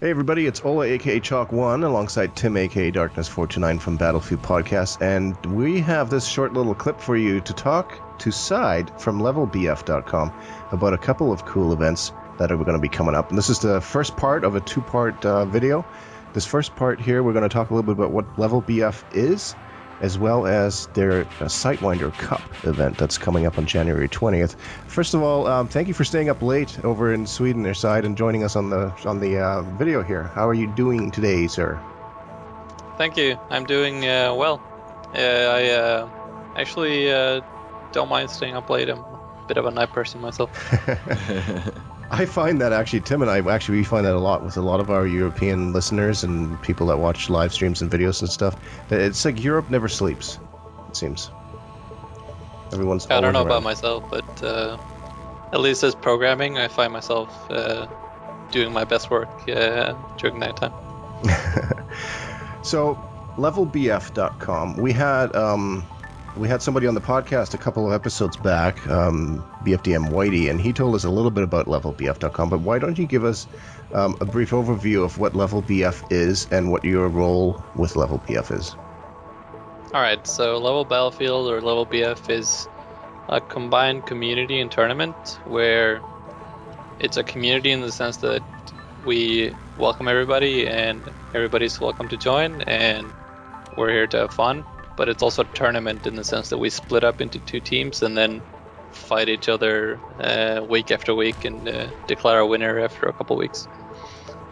Hey everybody, it's Ola aka ChalkOne alongside Tim aka Darkness429 from Battlefield Podcast, and we have this short little clip for you to talk to Sighed from LevelBF.com about a couple of cool events that are going to be coming up. And this is the first part of a two-part video. This first part here, we're going to talk a little bit about what LevelBF is, as well as their Sidewinder Cup event that's coming up on January 20th. First of all, thank you for staying up late over in Sweden, their side, and joining us on the video here. How are you doing today, sir? Thank you. I'm doing well. I actually don't mind staying up late. I'm a bit of a night person myself. I find that actually, Tim and I, we find that a lot with a lot of our European listeners and people that watch live streams and videos and stuff. That it's like Europe never sleeps, it seems. Everyone's I don't know around. about myself, but at least as programming, I find myself doing my best work during nighttime. So, LevelBF.com, we had somebody on the podcast a couple of episodes back, BFDM Whitey, and he told us a little bit about LevelBF.com, but why don't you give us a brief overview of what LevelBF is and what your role with LevelBF is? Alright, so Level Battlefield, or LevelBF, is a combined community and tournament where it's a community in the sense that we welcome everybody and everybody's welcome to join, and we're here to have fun. But it's also a tournament in the sense that we split up into two teams and then fight each other week after week and declare a winner after a couple weeks.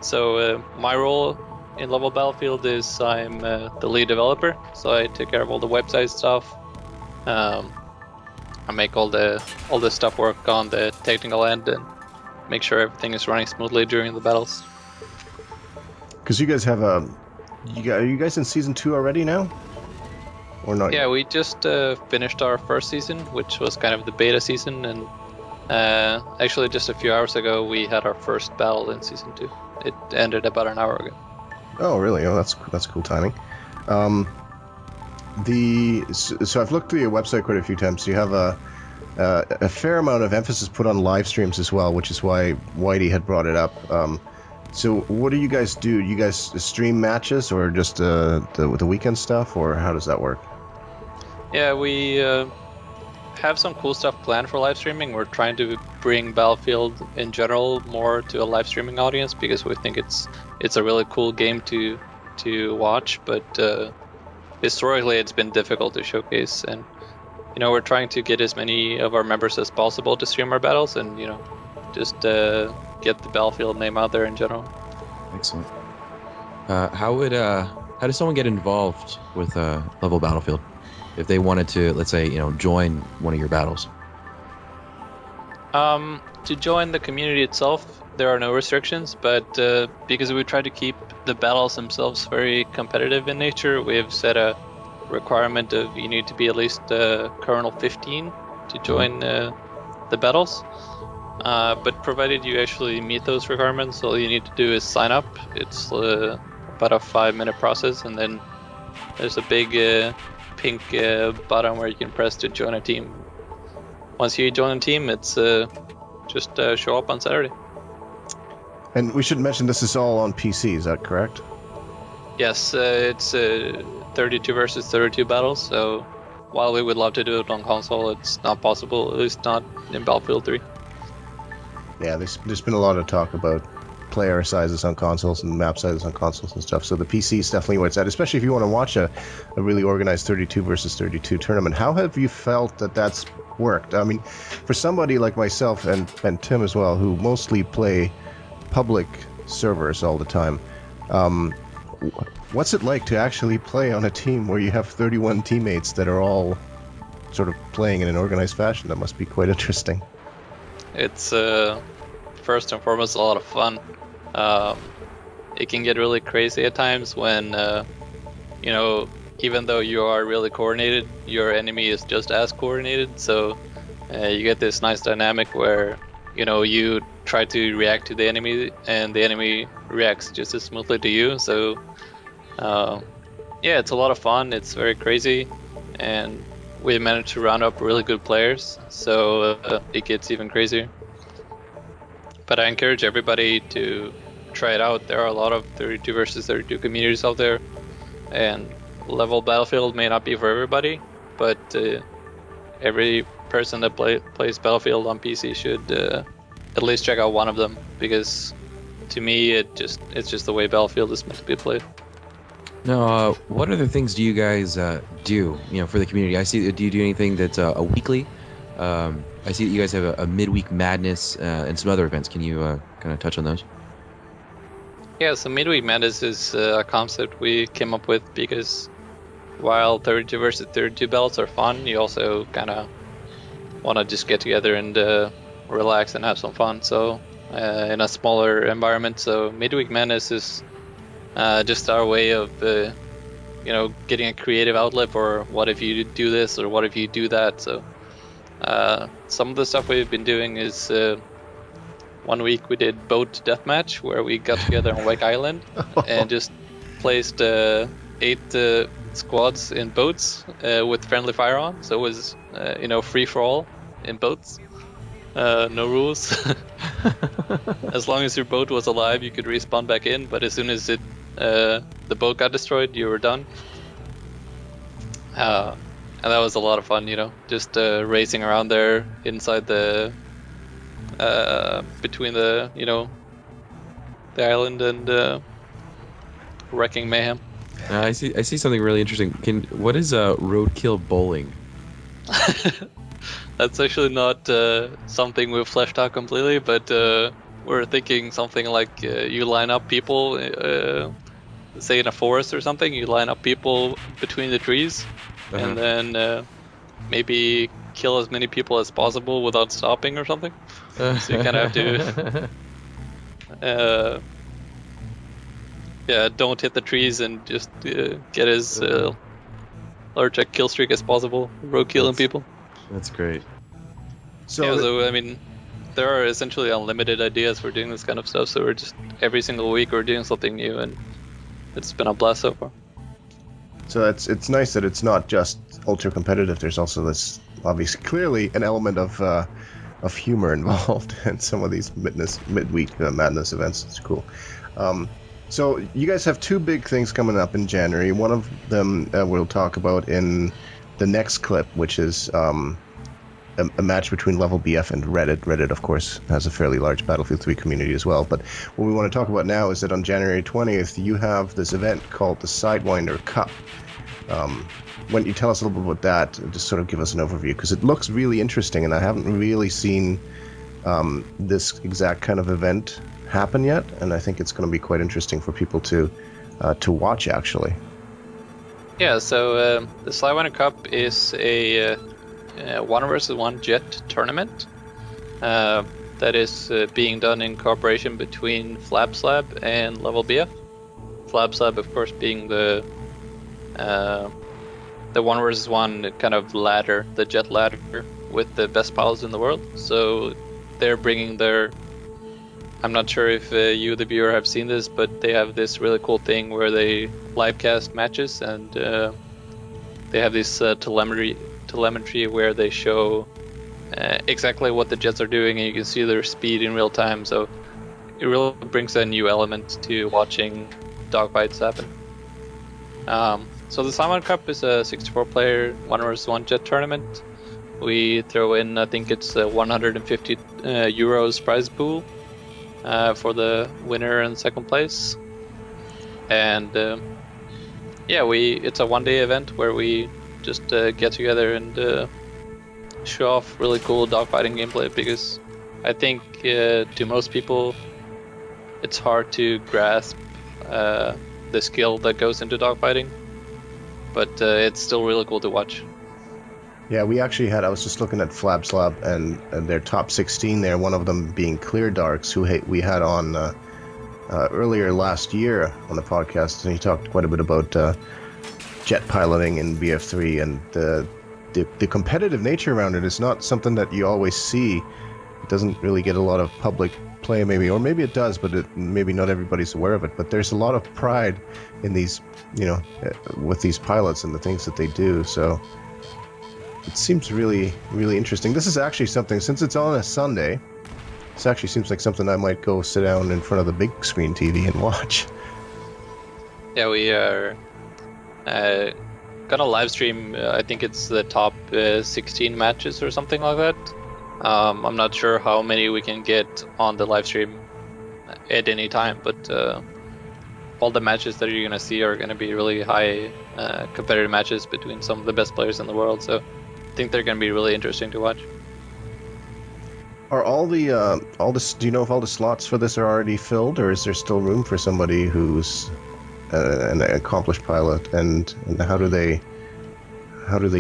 So my role in Level Battlefield is I'm the lead developer, so I take care of all the website stuff. I make all the stuff work on the technical end and make sure everything is running smoothly during the battles. Because you guys have are you guys in season 2 already now? Or not? Yeah, we just finished our first season, which was kind of the beta season, and actually just a few hours ago we had our first battle in season 2. It ended about an hour ago. Oh, really? Oh, that's cool timing. So I've looked through your website quite a few times. So you have a fair amount of emphasis put on live streams as well, which is why Whitey had brought it up. So what do you guys do? Do you guys stream matches or just the weekend stuff, or how does that work? Yeah, we have some cool stuff planned for live streaming. We're trying to bring Battlefield in general more to a live streaming audience because we think it's a really cool game to watch, but historically it's been difficult to showcase, and we're trying to get as many of our members as possible to stream our battles and just get the Battlefield name out there in general. Excellent. How does someone get involved with Level Battlefield if they wanted to, let's say, join one of your battles? To join the community itself, there are no restrictions, but because we try to keep the battles themselves very competitive in nature, we have set a requirement of you need to be at least Colonel 15 to join the battles. But provided you actually meet those requirements, all you need to do is sign up. It's about a 5-minute process, and then there's a big pink button where you can press to join a team. Once you join a team, it's just show up on Saturday. And we should mention this is all on PC, is that correct? Yes, it's 32 versus 32 battles, so while we would love to do it on console, it's not possible, at least not in Battlefield 3. Yeah, there's been a lot of talk about player sizes on consoles and map sizes on consoles and stuff, so the PC is definitely where it's at, especially if you want to watch a really organized 32 versus 32 tournament. How have you felt that that's worked? I mean, for somebody like myself and Tim as well, who mostly play public servers all the time, what's it like to actually play on a team where you have 31 teammates that are all sort of playing in an organized fashion? That must be quite interesting. It's first and foremost a lot of fun. It can get really crazy at times when even though you are really coordinated, your enemy is just as coordinated, so you get this nice dynamic where you try to react to the enemy and the enemy reacts just as smoothly to you. So yeah, it's a lot of fun, it's very crazy, and we managed to round up really good players, so it gets even crazier. But I encourage everybody to try it out. There are a lot of 32 versus 32 communities out there, and level Battlefield may not be for everybody, but every person that plays Battlefield on PC should at least check out one of them, because to me it's just the way Battlefield is meant to be played. Now, what other things do you guys do? For the community. I see. Do you do anything that's a weekly? I see that you guys have a midweek madness and some other events. Can you kind of touch on those? Yeah, so midweek madness is a concept we came up with because while 32 versus 32 battles are fun, you also kind of want to just get together and relax and have some fun. So in a smaller environment, so midweek madness is just our way of getting a creative outlet for what if you do this or what if you do that. So some of the stuff we've been doing is 1 week we did boat deathmatch, where we got together on Wake Island and just placed 8 squads in boats with friendly fire on. So it was free for all in boats, no rules. As long as your boat was alive, you could respawn back in, but as soon as the boat got destroyed, you were done. And that was a lot of fun, just racing around there inside the between the the island and wrecking mayhem. I see something really interesting. What is roadkill bowling? That's actually not something we've fleshed out completely, but we're thinking something like you line up people, say in a forest or something, you line up people between the trees, and then maybe kill as many people as possible without stopping or something. So you kind of have to don't hit the trees and just get as large a kill streak as possible, road killing people. That's great. So I mean, there are essentially unlimited ideas for doing this kind of stuff, so we're just every single week we're doing something new, and it's been a blast so far. So it's nice that it's not just ultra competitive. There's also this obviously clearly an element of humor involved in some of these midweek madness events. It's cool. So you guys have 2 big things coming up in January. One of them we'll talk about in the next clip, which is a match between LevelBF and Reddit. Reddit, of course, has a fairly large Battlefield 3 community as well. But what we want to talk about now is that on January 20th, you have this event called the Sidewinder Cup. Why don't you tell us a little bit about that, and just sort of give us an overview, because it looks really interesting, and I haven't really seen this exact kind of event happen yet, and I think it's going to be quite interesting for people to watch, actually. Yeah, so the Sidewinder Cup is a 1 versus 1 jet tournament that is being done in cooperation between Flabslab and LevelBF. Flabslab, of course, being the 1 versus 1 kind of ladder, the jet ladder with the best pilots in the world. So they're bringing their, I'm not sure if you, the viewer, have seen this, but they have this really cool thing where they livecast matches, and they have this telemetry where they show exactly what the jets are doing, and you can see their speed in real time. So it really brings a new element to watching dogfights happen. So the Sidewinder Cup is a 64-player 1 versus 1 jet tournament. We throw in, I think it's 150 euros prize pool for the winner and second place. And it's a 1-day event where we just get together and show off really cool dogfighting gameplay, because I think to most people it's hard to grasp the skill that goes into dogfighting, but it's still really cool to watch. Yeah, we actually had, I was just looking at Flabslab and their top 16 there, one of them being Clear Darks, who we had on earlier last year on the podcast, and he talked quite a bit about jet piloting in BF3, and the competitive nature around it is not something that you always see. It doesn't really get a lot of public play, maybe, or maybe it does, but maybe not everybody's aware of it. But there's a lot of pride in these, with these pilots and the things that they do. So it seems really, really interesting. This is actually something, since it's on a Sunday, This actually seems like something I might go sit down in front of the big screen TV and watch. Yeah, we are gonna live stream. I think it's the top 16 matches or something like that. I'm not sure how many we can get on the live stream at any time, but all the matches that you're gonna see are gonna be really high competitive matches between some of the best players in the world. So I think they're gonna be really interesting to watch. Are all the do you know if all the slots for this are already filled, or is there still room for somebody who's an accomplished pilot, and how do they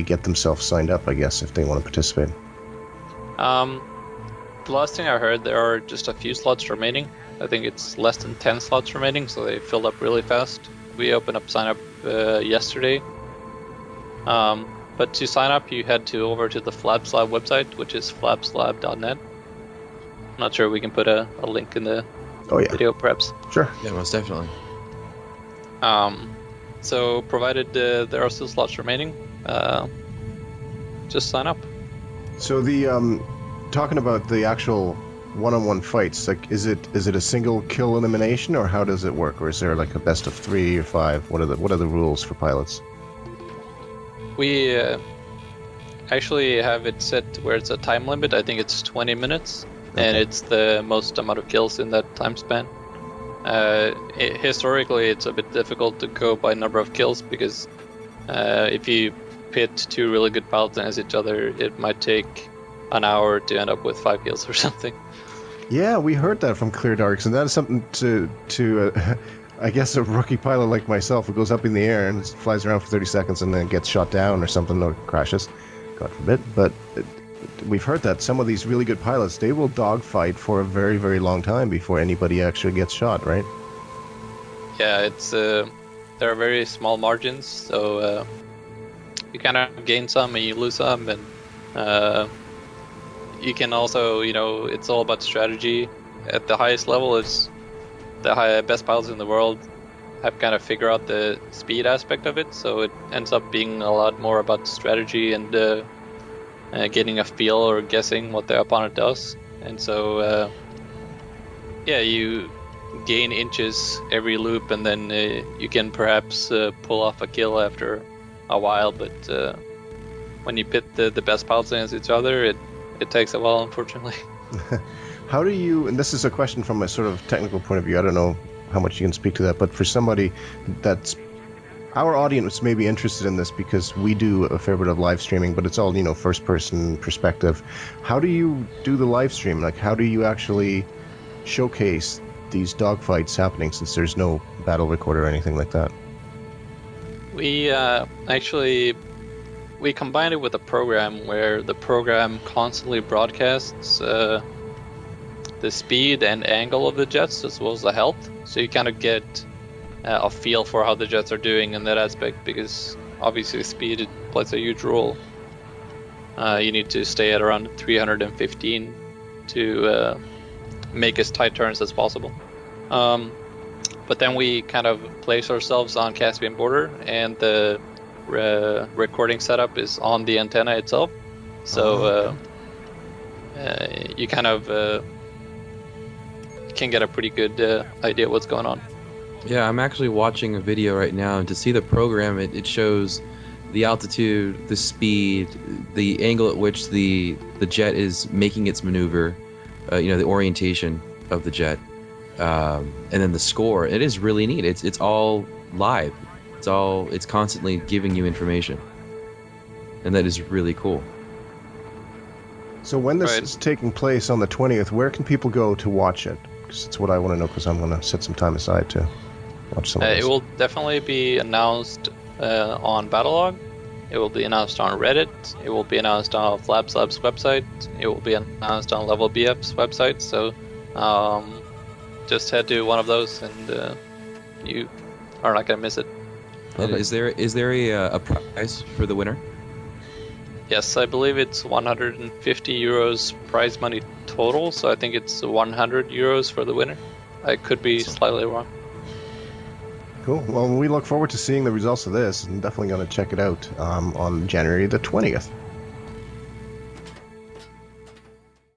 get themselves signed up, I guess, if they want to participate? The last thing I heard, there are just a few slots remaining. I think it's less than 10 slots remaining, so they filled up really fast. We opened up sign up yesterday. But to sign up, you head over to the Flabslab website, which is flabslab.net. I'm not sure we can put a link in the video, perhaps. Sure. Yeah, most definitely. So provided there are still slots remaining, just sign up. So the talking about the actual one-on-one fights, like is it a single kill elimination, or how does it work, or is there like a best of 3 or 5? What are the rules for pilots? We actually have it set where it's a time limit. I think it's 20 minutes, and it's the most amount of kills in that time span. Historically, it's a bit difficult to go by number of kills because if you pit 2 really good pilots against each other, it might take an hour to end up with 5 kills or something. Yeah, we heard that from Clear Darks, and that is something to I guess a rookie pilot like myself who goes up in the air and flies around for 30 seconds and then gets shot down or something, or crashes, God forbid. But we've heard that some of these really good pilots, they will dogfight for a very, very long time before anybody actually gets shot, right? Yeah, it's there are very small margins, so you kind of gain some and you lose some, and you can also, it's all about strategy. At the highest level, it's the best pilots in the world have kind of figured out the speed aspect of it, so it ends up being a lot more about strategy and getting a feel or guessing what the opponent does. And so, you gain inches every loop, and then you can perhaps pull off a kill after a while, but when you pit the best pilots against each other, it takes a while, unfortunately. How do you, and this is a question from a sort of technical point of view, I don't know how much you can speak to that, but for somebody that's, our audience may be interested in this because we do a fair bit of live streaming, but it's all, first person perspective. How do you do the live stream? Like, how do you actually showcase these dogfights happening, since there's no battle recorder or anything like that? We we combined it with a program where the program constantly broadcasts the speed and angle of the jets as well as the health, so you kind of get a feel for how the jets are doing in that aspect, because obviously speed plays a huge role. You need to stay at around 315 to make as tight turns as possible. But then we kind of place ourselves on Caspian border, and the recording setup is on the antenna itself, so you kind of can get a pretty good idea what's going on. Yeah, I'm actually watching a video right now, and to see the program, it shows the altitude, the speed, the angle at which the jet is making its maneuver, the orientation of the jet, and then the score. It is really neat. It's all live. It's constantly giving you information, and that is really cool. So when this is taking place on the 20th, where can people go to watch it? Because that's what I want to know, because I'm going to set some time aside to watch some of this. It will definitely be announced on Battlelog. It will be announced on Reddit. It will be announced on Flabslab's website. It will be announced on LevelBF's website. So just head to one of those, and you are not going to miss it. Is there a prize for the winner? Yes, I believe it's 150 euros prize money total, so I think it's 100 euros for the winner. I could be slightly wrong. Cool. Well, we look forward to seeing the results of this, and definitely going to check it out on January the 20th.